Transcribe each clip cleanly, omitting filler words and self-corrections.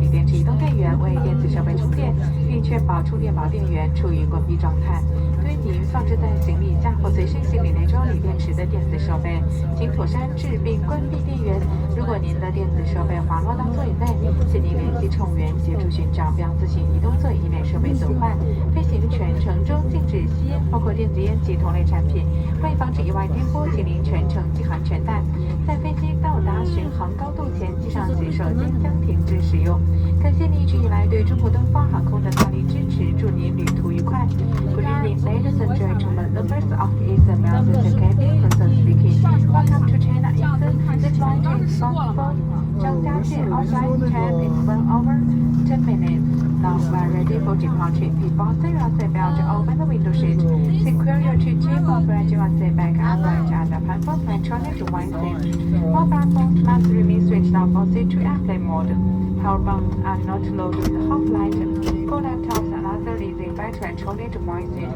锂电池移动电源为电子设备充电，并确保充电宝电源处于关闭状态。对于您放置在行李架或随身行李内装锂电池的电子设备，请妥善安置并关闭电源。如果您的电子设备滑落到座椅内，请您联系乘务员协助寻找，并自行移动座椅，以免设备损坏。飞行全程中禁止吸烟，包括电子烟及同类产品。为防止意外颠簸，请您全程系好安全带。在飞机到达巡航高度前，机上洗手间将停止使用。感谢您一直以来对中国东方航空的大力支持，祝您旅途愉快。Good evening, ladies and gentlemen. The first of is American cabin person speaking. Welcome to China Eastern. The flight is responsible. Zhangjiajie, our flight time is 1 hour, 10 minutes. Now we are ready for departure. Please fasten your seatbelt, open the window sheet, secure your tube, operate your seatback upright, and platform electronic devices. All platforms must remain switched off or set to airplane mode. Power banks are not loaded with hot light. For laptops and other easy battery electronic devices,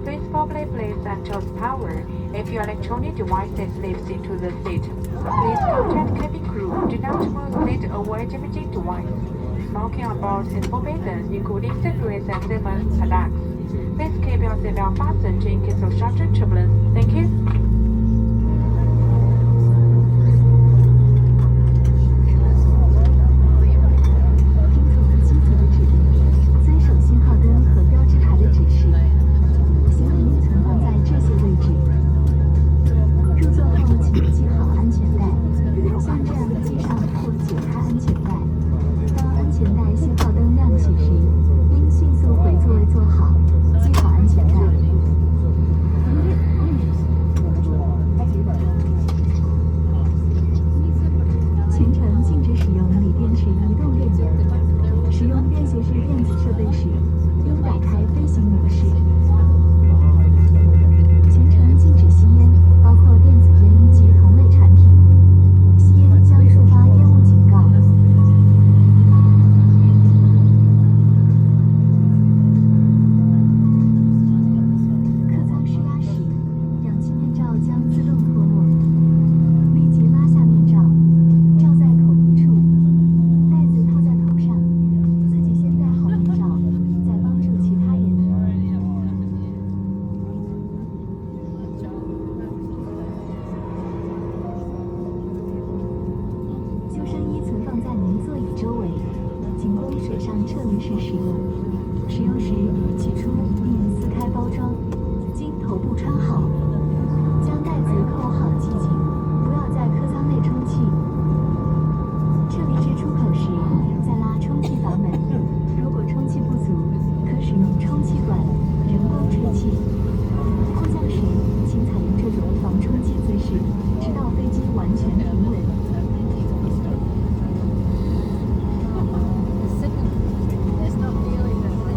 please properly place and choose power. If your electronic device slips into the seat, please contact cabin crew. Do not move seat or damaging device. Smoking on board is forbidden, including cigarettes and cigarette products. Please keep your seatbelt fastened in case of sharp turbulence. Thank you.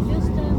'Just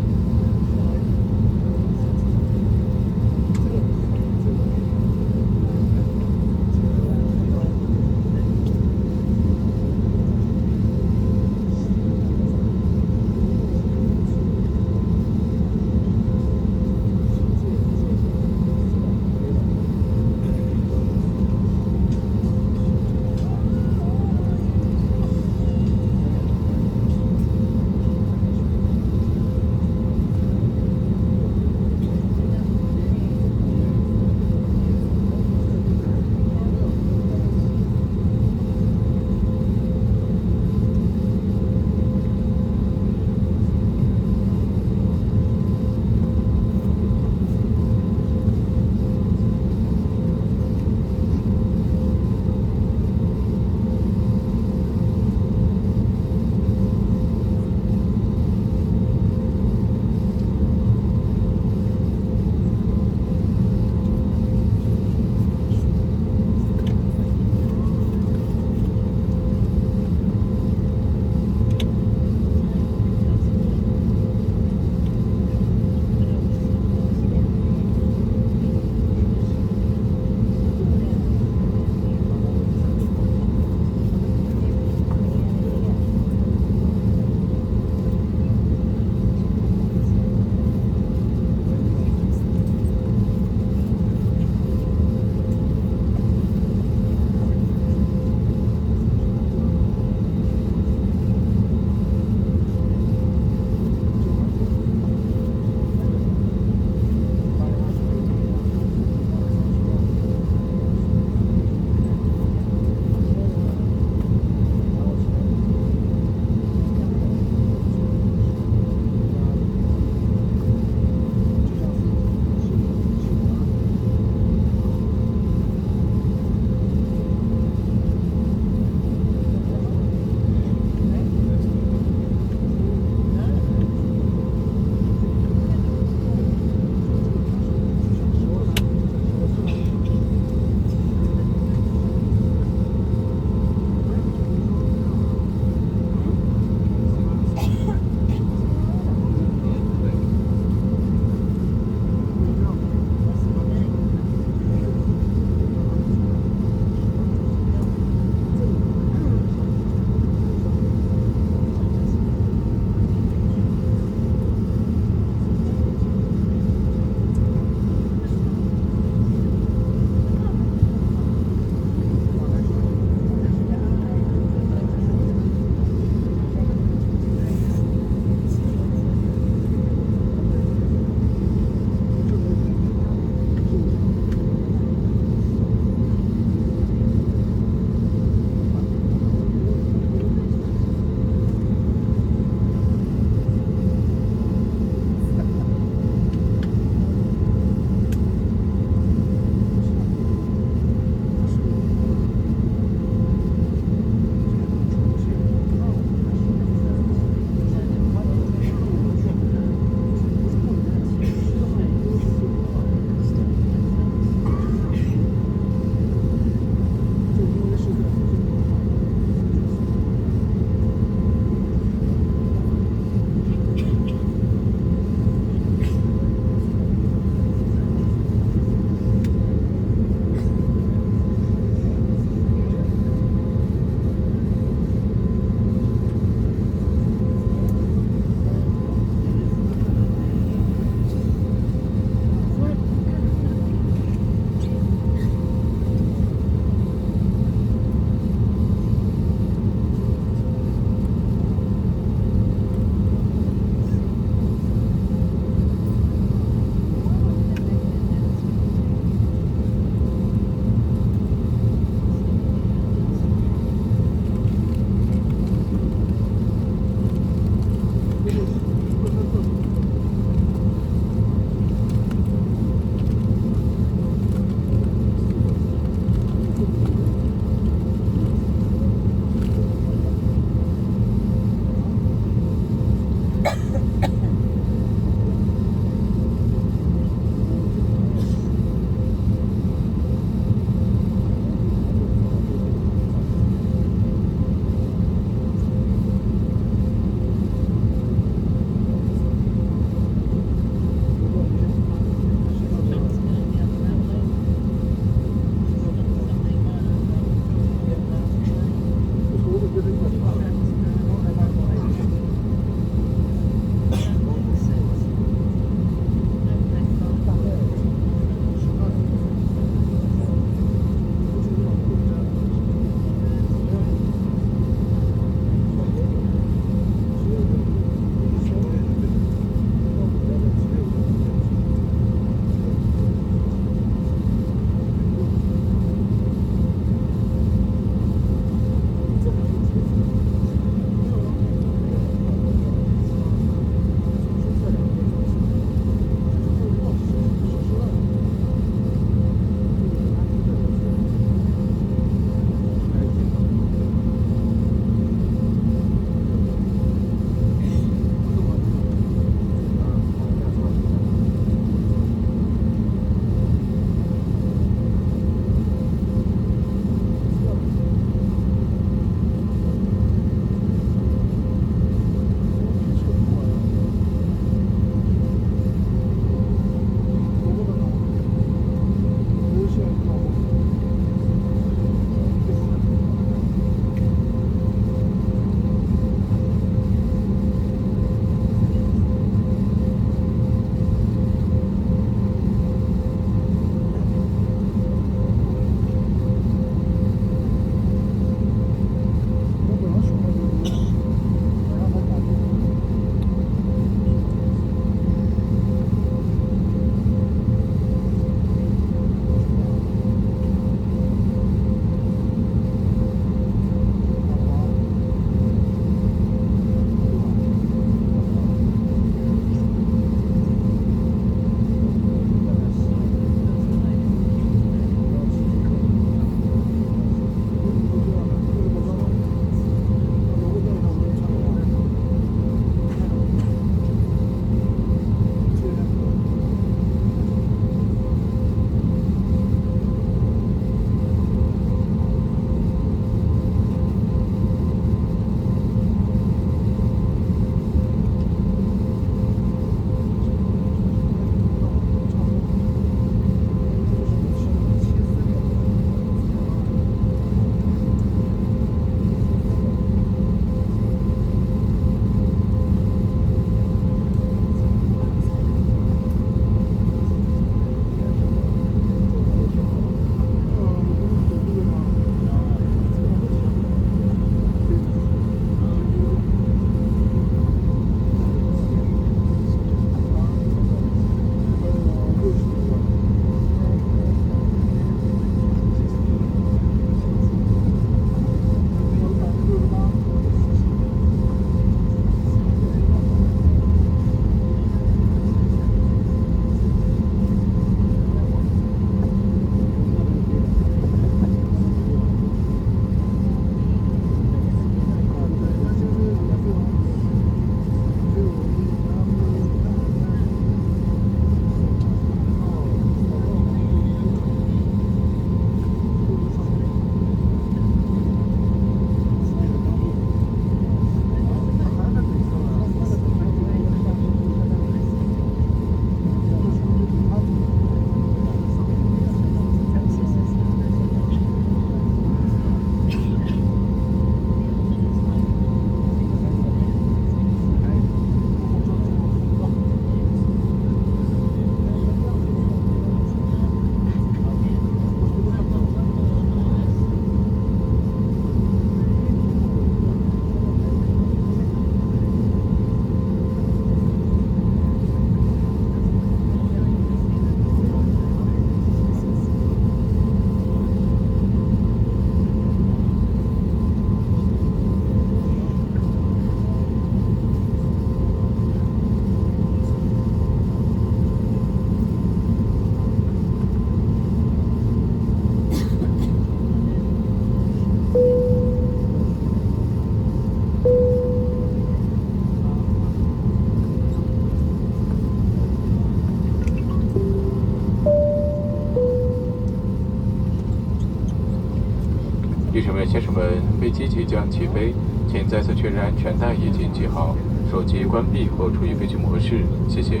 女士们、先生们，飞机即将起飞，请再次确认安全带已经系好，手机关闭或处于飞行模式。谢谢。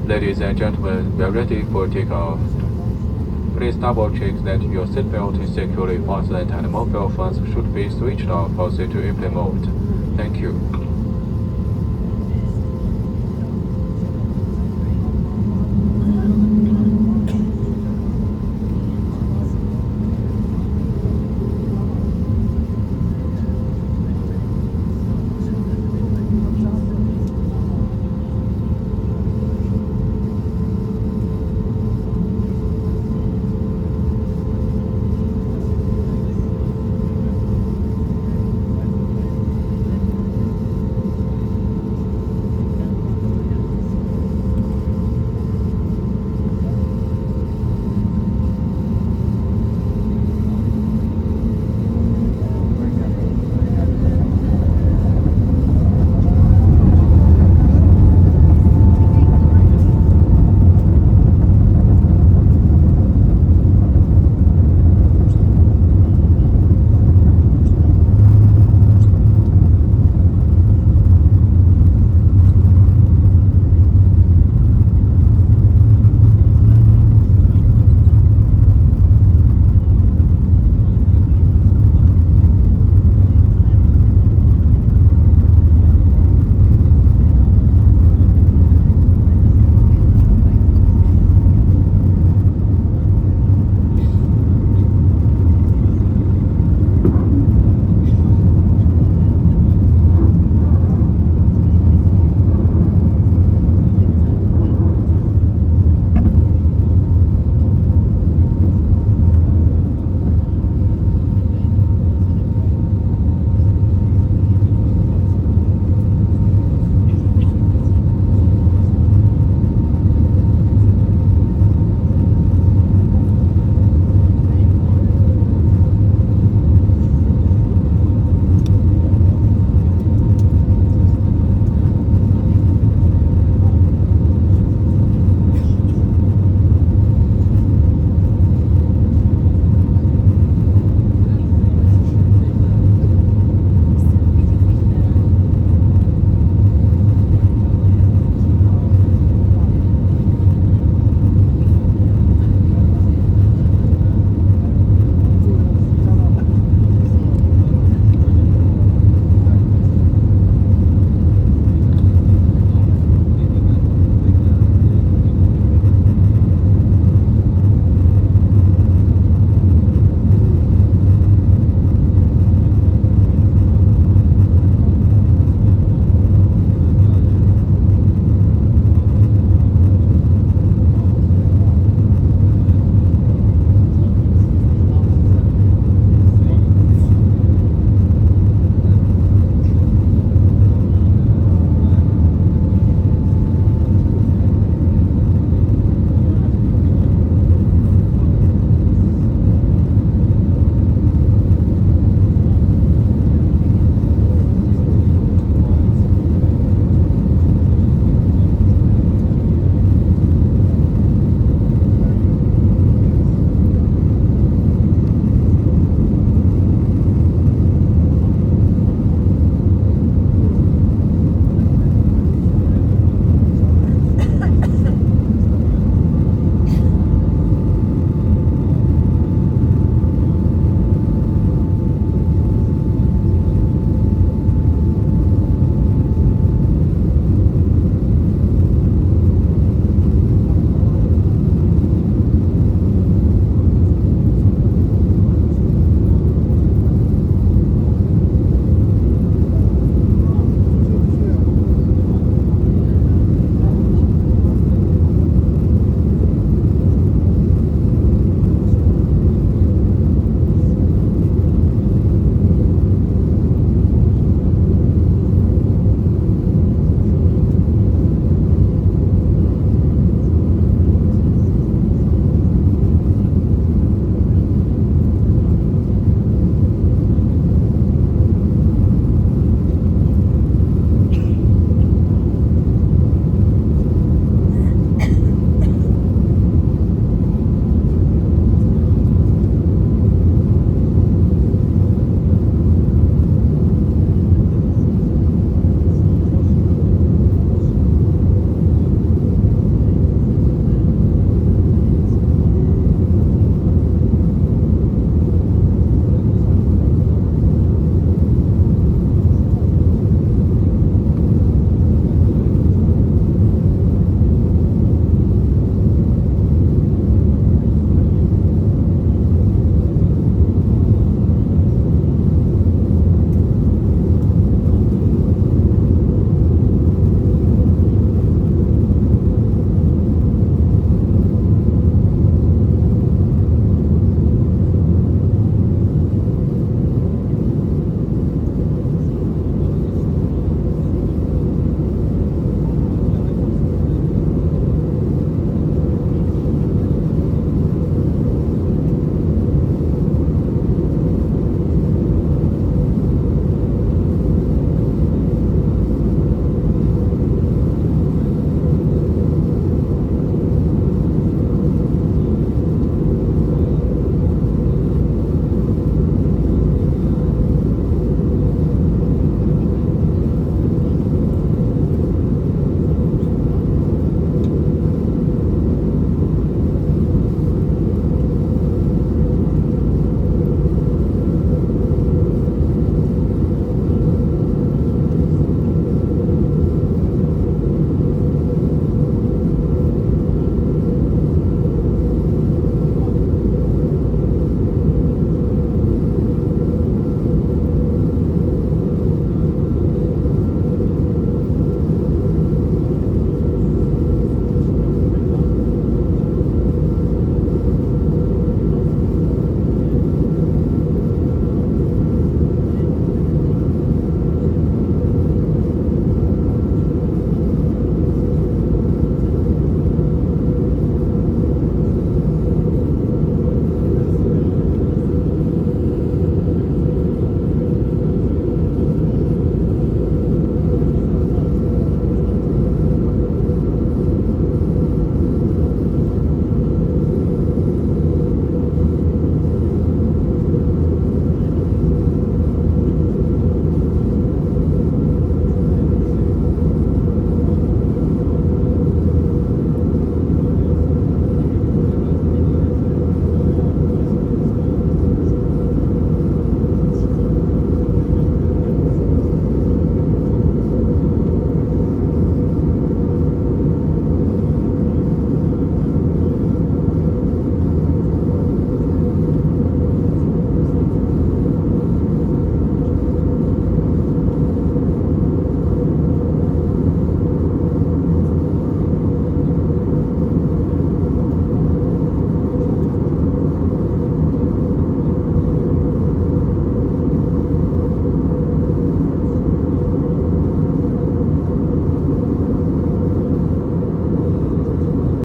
Ladies and gentlemen, we are ready for takeoff. Please double check that your seatbelt is securely fastened and mobile phones should be switched off or set to airplane mode. Thank you.